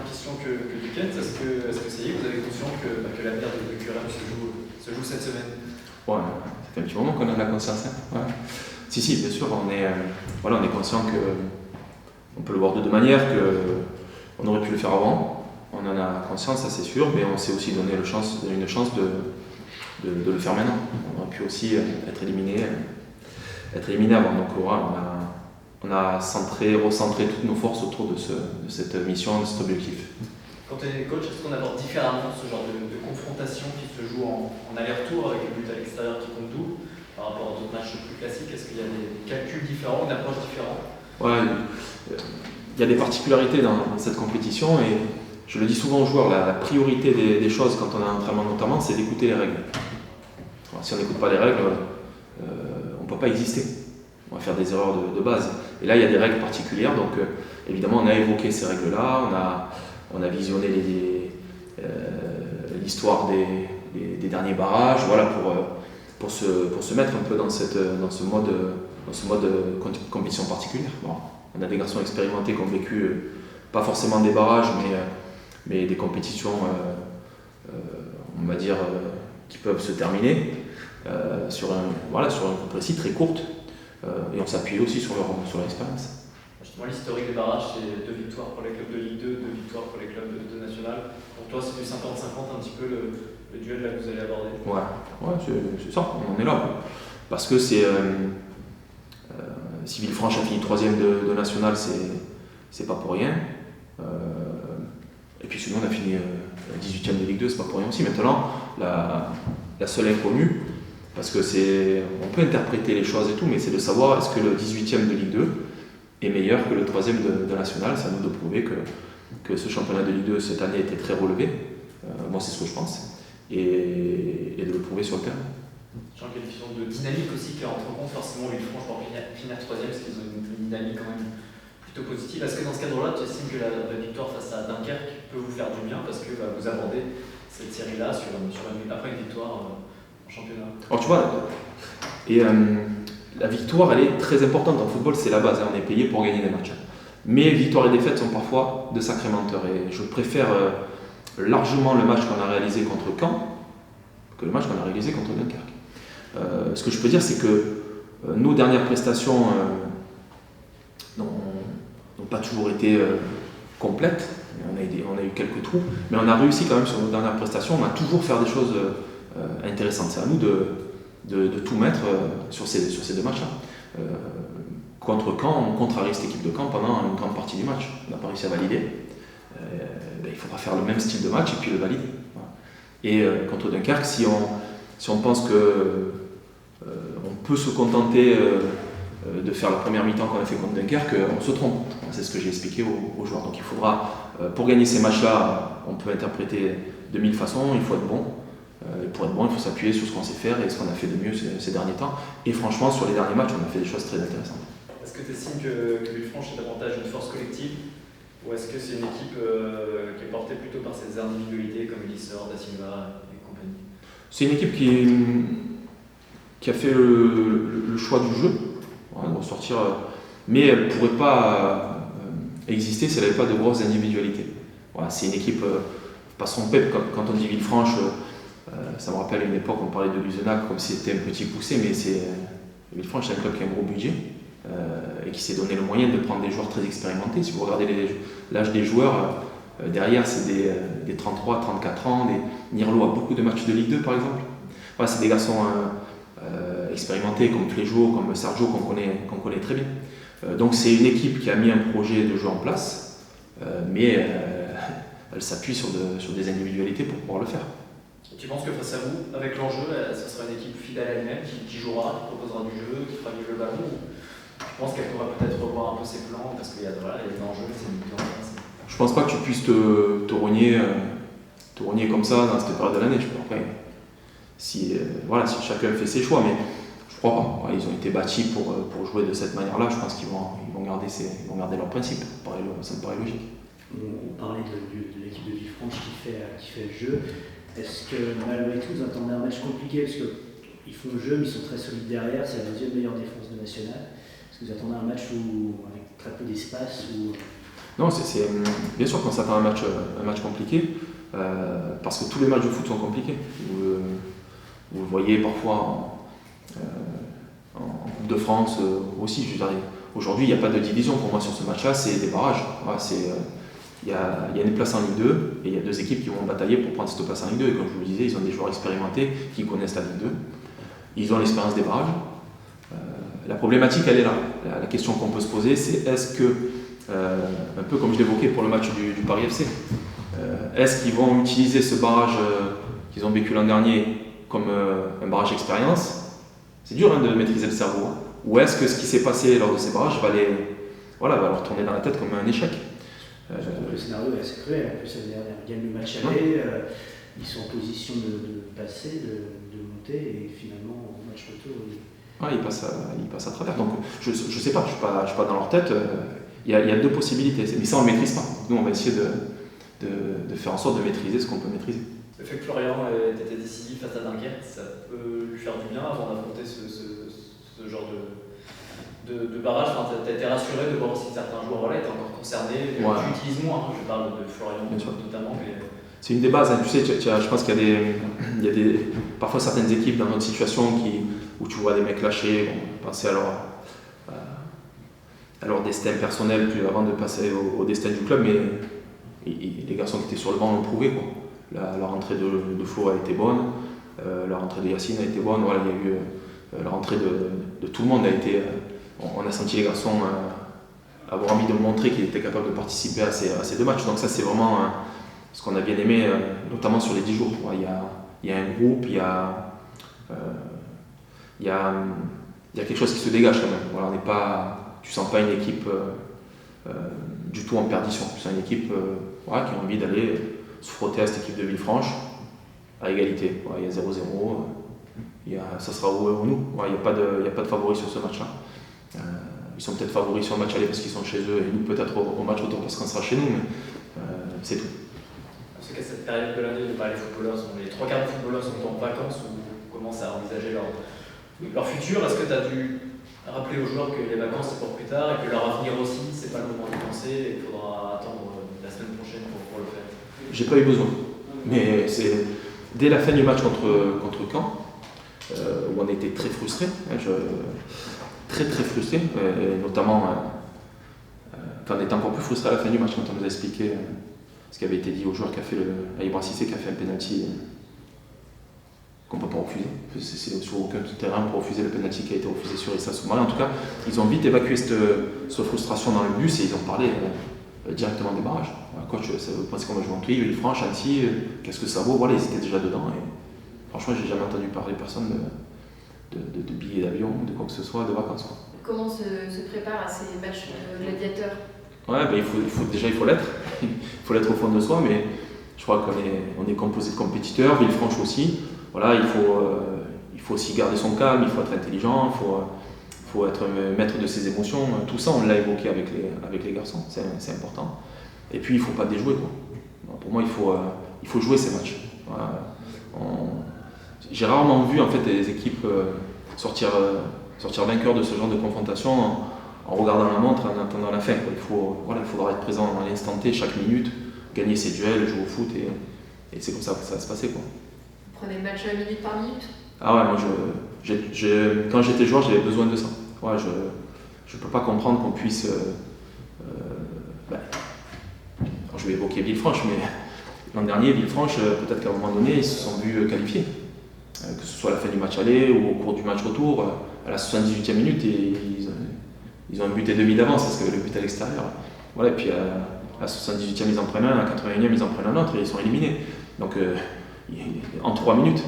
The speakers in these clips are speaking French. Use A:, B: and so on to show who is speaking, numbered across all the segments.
A: question que du Kent. Est-ce que ça y est, vous avez conscience que l'avenir de QRM se joue cette semaine?
B: Ouais, ça fait un petit moment qu'on a de la conscience. Hein. Ouais. Si, bien sûr, on est conscient qu'on peut le voir de deux manières, qu'on aurait pu le faire avant. On en a conscience, ça c'est sûr, mais on s'est aussi donné une chance de le faire maintenant. On aurait pu aussi être éliminé avant. Donc voilà, on a recentré toutes nos forces autour de cette mission, de cet objectif.
A: Quand tu es coach, est-ce qu'on aborde différemment ce genre de confrontation qui se joue en aller-retour avec le but à l'extérieur qui compte double par rapport à d'autres matchs plus classiques? Est-ce qu'il y a des calculs différents, une approche différente?
B: Ouais, il y a des particularités dans cette compétition et je le dis souvent aux joueurs, la priorité des choses quand on a un entraînement notamment, c'est d'écouter les règles. Alors, si on n'écoute pas les règles, on ne peut pas exister. On va faire des erreurs de base. Et là, il y a des règles particulières, donc évidemment, on a évoqué ces règles-là, on a visionné l'histoire des derniers barrages, voilà, pour se mettre un peu dans ce mode compétition particulière. Bon, on a des garçons expérimentés qui ont vécu pas forcément des barrages, mais des compétitions, on va dire, qui peuvent se terminer sur un coup précis, très courte, et on s'appuie aussi sur leur expérience.
A: Justement, l'historique des barrages, c'est 2 victoires pour les clubs de Ligue 2, 2 victoires pour les clubs de National. Pour toi, c'est du 50-50 un petit peu le duel là que vous allez aborder?
B: Ouais, c'est ça, on en est là. Parce que si Villefranche a fini 3e de National, c'est pas pour rien. Et puis sinon, on a fini 18e de Ligue 2, c'est pas pour rien aussi. Maintenant, la seule inconnue, parce que on peut interpréter les choses et tout, mais c'est de savoir est-ce que le 18e de Ligue 2 est meilleur que le 3e de National. C'est à nous de prouver que ce championnat de Ligue 2 cette année était très relevé. Moi, c'est ce que je pense. Et de le prouver sur le terrain.
A: Je sens qu'il y a une question de dynamique aussi qui rentre en compte. Forcément, Villefranche va finir 3e parce qu'ils ont une dynamique quand même plutôt positive. Est-ce que dans ce cadre-là, tu estimes que la victoire face à Dunkerque peut vous faire du bien parce que vous abordez cette série-là après une victoire en championnat?
B: Alors tu vois, la victoire, elle est très importante en football, c'est la base, hein, on est payé pour gagner des matchs. Mais victoire et défaite sont parfois de sacrés menteurs. Et je préfère largement le match qu'on a réalisé contre Caen que le match qu'on a réalisé contre Dunkerque. Ce que je peux dire, c'est que nos dernières prestations n'ont pas toujours été complètes. On a eu quelques trous, mais on a réussi quand même sur nos dernières prestations. On a toujours fait des choses intéressantes. C'est à nous de tout mettre sur ces 2 matchs-là. Contre Caen, on contrarie cette équipe de Caen pendant une grande partie du match. On n'a pas réussi à valider. Il faudra faire le même style de match et puis le valider. Voilà. Et contre Dunkerque, si on pense on peut se contenter de faire la première mi-temps qu'on a fait contre Dunkerque, on se trompe. C'est ce que j'ai expliqué aux joueurs. Donc il faudra, pour gagner ces matchs-là, on peut interpréter de 1000 façons, il faut être bon. Et pour être bon, il faut s'appuyer sur ce qu'on sait faire et ce qu'on a fait de mieux ces derniers temps. Et franchement, sur les derniers matchs, on a fait des choses très intéressantes.
A: Est-ce que tu estimes que Villefranche est davantage une force collective ou est-ce que c'est une équipe qui est portée plutôt par ses individualités comme Elisseur, Da Silva et compagnie?
B: C'est une équipe qui a fait le choix du jeu, voilà, de ressortir, mais elle ne pourrait pas exister si elle n'avait pas de grosses individualités. Voilà, c'est une équipe, pas se tromper, quand on dit Villefranche, ça me rappelle une époque où on parlait de Luzenac comme si c'était un petit poussé, mais Villefranche, c'est un club qui a un gros budget et qui s'est donné le moyen de prendre des joueurs très expérimentés. Si vous regardez l'âge des joueurs, derrière c'est des 33, 34 ans, Nirlo a beaucoup de matchs de Ligue 2 par exemple. Voilà, c'est des garçons expérimentés comme Fléjo, comme Sergio qu'on connaît très bien. Donc c'est une équipe qui a mis un projet de jeu en place, mais elle s'appuie sur des individualités pour pouvoir le faire.
A: Tu penses que face à vous, avec l'enjeu, ce sera une équipe fidèle à elle-même, qui jouera, qui proposera du jeu, qui fera vivre le ballon, ou je pense qu'elle pourra peut-être revoir un peu ses plans parce qu'il y a des enjeux, c'est une victoire.
B: Je pense pas que tu puisses te rogner comme ça dans cette période de l'année. Après, si chacun fait ses choix, mais je crois pas. Ils ont été bâtis pour jouer de cette manière-là. Je pense qu'ils vont garder leurs principes. Ça me paraît logique.
C: On parlait de l'équipe de Villefranche qui fait le jeu. Est-ce que malgré tout, vous attendez un match compliqué parce qu'ils font le jeu, mais ils sont très solides derrière, c'est la 2e meilleure défense de National. Est-ce que vous attendez un match avec très peu d'espace où
B: Non, bien sûr qu'on s'attend à un match compliqué, parce que tous les matchs de foot sont compliqués. Vous le voyez parfois en Coupe de France aussi. Je veux dire, aujourd'hui, il n'y a pas de division pour moi sur ce match-là, c'est des barrages. Voilà, il y a une place en Ligue 2 et il y a deux équipes qui vont batailler pour prendre cette place en Ligue 2. Et comme je vous le disais, ils ont des joueurs expérimentés qui connaissent la Ligue 2. Ils ont l'expérience des barrages. La problématique, elle est là. La question qu'on peut se poser, c'est est-ce que, un peu comme je l'évoquais pour le match du Paris FC, est-ce qu'ils vont utiliser ce barrage qu'ils ont vécu l'an dernier comme un barrage expérience? C'est dur de maîtriser le cerveau. Hein. Ou est-ce que ce qui s'est passé lors de ces barrages va leur tourner dans la tête comme un échec?
C: Le scénario est assez cruel. En plus, ça veut dire qu'ils gagnent le match aller, ils sont en position de passer, de monter, et finalement, au match retour,
B: ils passent à travers. Donc, je ne sais pas, je ne suis pas dans leur tête. Il y a deux possibilités, mais ça, on ne le maîtrise pas. Nous, on va essayer de faire en sorte de maîtriser ce qu'on peut maîtriser.
A: Le fait que Florian ait été décisif face à Dunkerque, ça peut lui faire du bien avant d'affronter ce genre de barrage. Enfin, tu as été rassuré de voir aussi certains joueurs étaient encore concernés. Tu utilises moins, je parle de Florian notamment. Mais...
B: C'est une des bases, hein. Tu sais, je pense qu'il y a parfois certaines équipes dans notre situation où tu vois des mecs lâchés, penser à leur destin personnel avant de passer au destin du club, mais les garçons qui étaient sur le banc l'ont prouvé, quoi. La rentrée de Flo a été bonne, la rentrée de Yacine a été bonne, voilà, il y a eu la rentrée de tout le monde a été. On a senti les garçons avoir envie de montrer qu'ils étaient capables de participer à ces deux matchs. Donc ça, c'est vraiment ce qu'on a bien aimé, notamment sur les 10 jours. Il y a un groupe, il y a quelque chose qui se dégage quand même. Voilà, tu ne sens pas une équipe du tout en perdition. Tu sens une équipe qui a envie d'aller se frotter à cette équipe de Villefranche à égalité. Il y a 0-0, ça sera où nous. Il n'y a pas de favoris sur ce match-là. Ils sont peut-être favoris sur le match aller parce qu'ils sont chez eux et nous peut-être au match retour parce qu'on sera chez nous, mais c'est tout.
A: Parce qu'à cette période de l'année, les 3 quarts des footballeurs sont en vacances ou commencent à envisager leur futur. Est-ce que tu as dû rappeler aux joueurs que les vacances c'est pour plus tard et que leur avenir aussi, c'est pas le moment de penser et qu'il faudra attendre la semaine prochaine pour le faire?
B: J'ai pas eu besoin, mais c'est dès la fin du match contre Caen, où on était très frustrés, très frustrés, et notamment on était encore plus frustrés à la fin du match quand on nous a expliqué ce qui avait été dit au joueur à Ibra Cissé qui a fait un penalty qu'on ne peut pas refuser. C'est sur aucun terrain pour refuser le penalty qui a été refusé sur Issa Soumaré. En tout cas, ils ont vite évacué cette frustration dans le bus et ils ont parlé directement des barrages. Coach, vous pensez qu'on va jouer en Clé, Villefranche, Annecy, qu'est-ce que ça vaut? Voilà, ils étaient déjà dedans. Et franchement, j'ai jamais entendu parler personne de billets d'avion, de quoi que ce soit, de vacances. Quoi.
D: Comment se prépare à ces matchs gladiateurs?
B: Il faut l'être. Il faut l'être au fond de soi, mais je crois qu'on est composé de compétiteurs, Villefranche aussi. Voilà, il faut aussi garder son calme, il faut être intelligent, il faut être maître de ses émotions. Tout ça, on l'a évoqué avec les garçons, c'est important. Et puis, il ne faut pas déjouer. Quoi. Pour moi, il faut jouer ces matchs. Voilà. J'ai rarement vu en fait, des équipes sortir vainqueurs de ce genre de confrontation en regardant la montre, en attendant la fin. Quoi. Il faudra être présent à l'instant T, chaque minute, gagner ses duels, jouer au foot, et c'est comme ça que ça va se passer. Quoi.
D: Vous prenez le match minute par minute? Ah
B: ouais, moi, quand j'étais joueur, j'avais besoin de ça. Ouais, je ne peux pas comprendre qu'on puisse... je vais évoquer Villefranche, mais l'an dernier, Villefranche, peut-être qu'à un moment donné, ils se sont vus qualifiés. Que ce soit à la fin du match aller ou au cours du match retour, à la 78e minute, ils ont un but et demi d'avance parce qu'il y avait le but à l'extérieur. Voilà, et puis à la 78e, ils en prennent un, à la 81e, ils en prennent un autre et ils sont éliminés. Donc, en 3 minutes.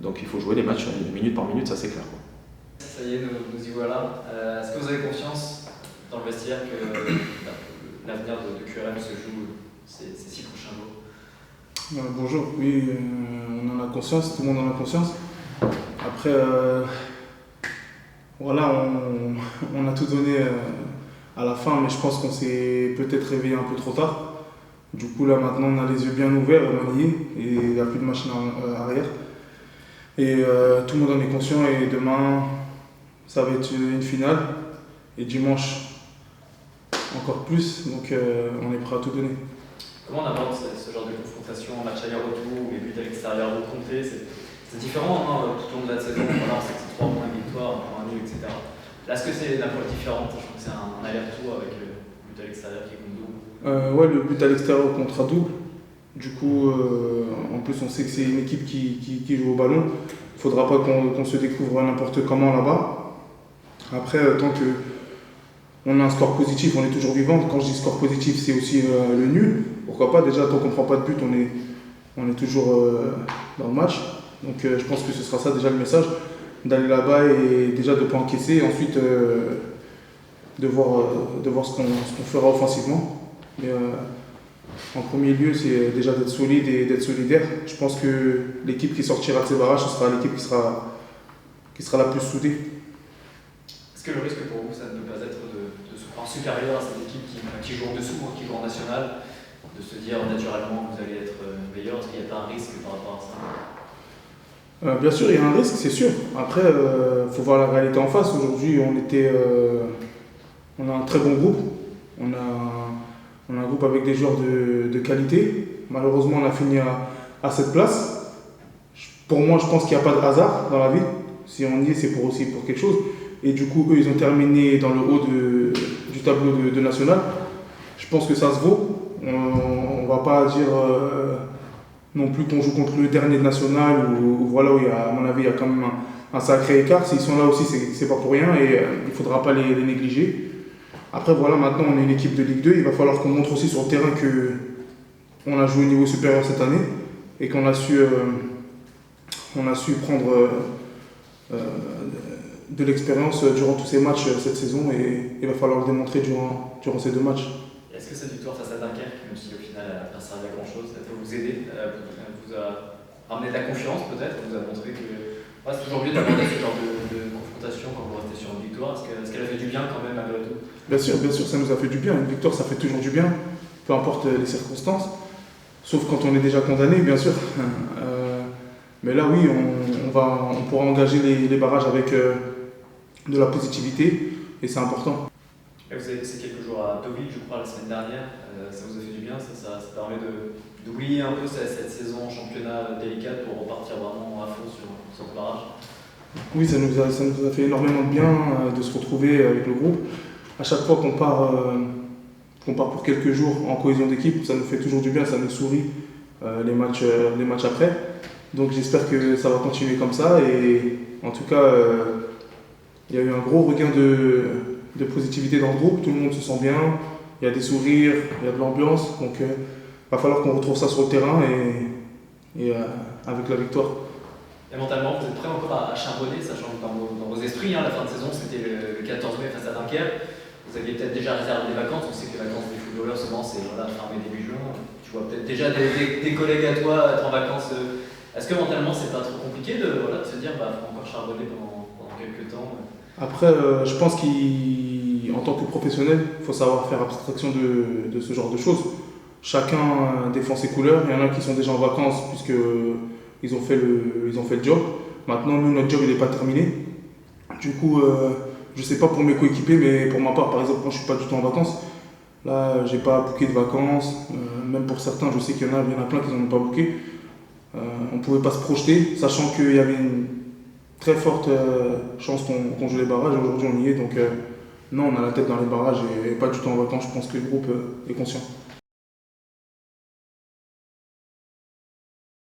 B: Donc, il faut jouer les matchs minute par minute, ça c'est clair. Quoi.
A: Ça y est, nous y voilà. Est-ce que vous avez confiance dans le vestiaire que l'avenir de QRM se joue ces 6 prochains jours?
E: Bonjour, oui, on en a conscience, tout le monde en a conscience. Après, voilà, on a tout donné à la fin, mais je pense qu'on s'est peut-être réveillé un peu trop tard. Du coup, là, maintenant, on a les yeux bien ouverts, maniés, et il n'y a plus de machine arrière. Et tout le monde en est conscient, et demain, ça va être une finale. Et dimanche, encore plus, donc on est prêt à tout donner.
A: Comment on aborde ce genre de confrontation, match aller-retour ou les buts à l'extérieur de compter? C'est différent hein, tout au long de la saison, voilà, c'est 3 points de victoire, 1 point nul, etc. Là, est-ce que c'est une approche différente? Je crois que c'est un aller-retour avec le but à l'extérieur qui compte double.
E: Ouais, le but à l'extérieur comptera double. Du coup, en plus, on sait que c'est une équipe qui joue au ballon. Il ne faudra pas qu'on se découvre n'importe comment là-bas. Après, tant qu'on a un score positif, on est toujours vivant. Quand je dis score positif, c'est aussi le nul. Pourquoi pas? Déjà, tant qu'on ne prend pas de but, on est toujours dans le match. Donc, je pense que ce sera ça déjà le message, d'aller là-bas et déjà de ne pas encaisser, et ensuite de voir ce qu'on fera offensivement. Mais en premier lieu, c'est déjà d'être solide et d'être solidaire. Je pense que l'équipe qui sortira de ces barrages, ce sera l'équipe qui sera la plus soudée.
A: Est-ce que le risque pour vous, ça ne peut pas être de se croire supérieur à cette équipe qui joue en dessous, qui joue en national, de se dire naturellement que vous allez être meilleur? Est-ce qu'il n'y a pas un risque par rapport à ça?
E: Bien sûr, il y a un risque, c'est sûr. Après, il faut voir la réalité en face. Aujourd'hui, on a un très bon groupe. On a un groupe avec des joueurs de qualité. Malheureusement, on a fini à cette place. Pour moi, je pense qu'il n'y a pas de hasard dans la vie. Si on y est, c'est aussi pour quelque chose. Et du coup, eux, ils ont terminé dans le haut du tableau de national. Je pense que ça se vaut. On ne va pas dire non plus qu'on joue contre le dernier de national où voilà, où à mon avis, il y a quand même un sacré écart. S'ils sont là aussi, c'est pas pour rien et il ne faudra pas les négliger. Après, voilà, maintenant, on est une équipe de Ligue 2. Il va falloir qu'on montre aussi sur le terrain qu'on a joué au niveau supérieur cette année et qu'on a su prendre de l'expérience durant tous ces matchs cette saison et il va falloir le démontrer durant ces 2 matchs.
A: Est-ce que cette victoire face à Dunkerque, même si au final elle n'a pas servi à grand chose, ça peut vous aider, vous a ramené de la confiance peut-être, vous a montré que c'est toujours mieux d'aborder ce genre de confrontation quand vous restez sur une victoire? Est-ce qu'elle a fait du bien quand même malgré tout?
E: Bien sûr, ça nous a fait du bien. Une victoire, ça fait toujours du bien, peu importe les circonstances, sauf quand on est déjà condamné, bien sûr. Mais là, oui, on pourra engager les barrages avec de la positivité et c'est important.
A: Et vous avez passé quelques jours à Deauville, je crois, la semaine dernière. Ça vous a fait du bien? Ça permet d'oublier un peu cette saison en championnat délicate pour repartir vraiment à fond sur le barrage?
E: Oui, ça nous a fait énormément de bien de se retrouver avec le groupe. À chaque fois qu'on part pour quelques jours en cohésion d'équipe, ça nous fait toujours du bien, ça nous sourit les matchs après. Donc j'espère que ça va continuer comme ça et en tout cas, il y a eu un gros regain de positivité dans le groupe, tout le monde se sent bien, il y a des sourires, il y a de l'ambiance, donc il va falloir qu'on retrouve ça sur le terrain et avec la victoire.
A: Et mentalement, vous êtes prêts encore à charbonner, sachant que dans vos esprits, la fin de saison c'était le 14 mai face à Dunkerque. Vous aviez peut-être déjà réservé des vacances, on sait que les vacances des footballeurs souvent c'est fin mai, début juin. Tu vois peut-être déjà des collègues à toi être en vacances. Est-ce que mentalement c'est pas trop compliqué de se dire faut encore charbonner pendant quelques temps?
E: Après, je pense qu'en tant que professionnel, il faut savoir faire abstraction de ce genre de choses. Chacun défend ses couleurs, il y en a qui sont déjà en vacances puisqu'ils ont fait le job. Maintenant, nous, notre job il n'est pas terminé. Du coup, je ne sais pas pour mes coéquipiers, mais pour ma part, par exemple, moi je ne suis pas du tout en vacances. Là, j'ai pas booké de vacances. Même pour certains, je sais qu'il y en a plein qui n'en ont pas booké. On ne pouvait pas se projeter, sachant qu'il y avait une très forte chance qu'on joue les barrages. Aujourd'hui, on y est. Donc, non, on a la tête dans les barrages et pas du tout en vacances. Je pense que le groupe est conscient.